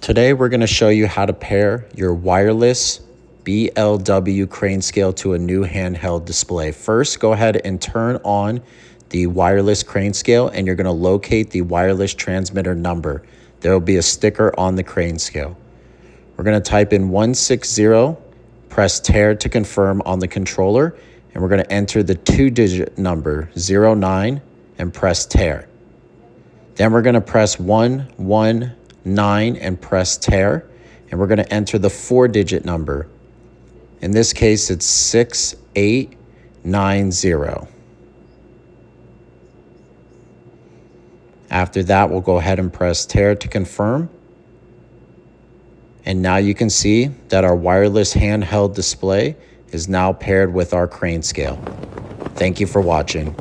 Today we're going to show you how to pair your wireless BLW crane scale to a new handheld display. First, go ahead and turn on the wireless crane scale and you're going to locate the wireless transmitter number. There will be a sticker on the crane scale. We're going to type in 160, press tear to confirm on the controller, and we're going to enter the 2-digit number 09 and press tear. Then we're going to press 119 and press tear, and we're going to enter the 4-digit number. In this case, it's 6890. After that, we'll go ahead and press tear to confirm. And now you can see that our wireless handheld display is now paired with our crane scale. Thank you for watching.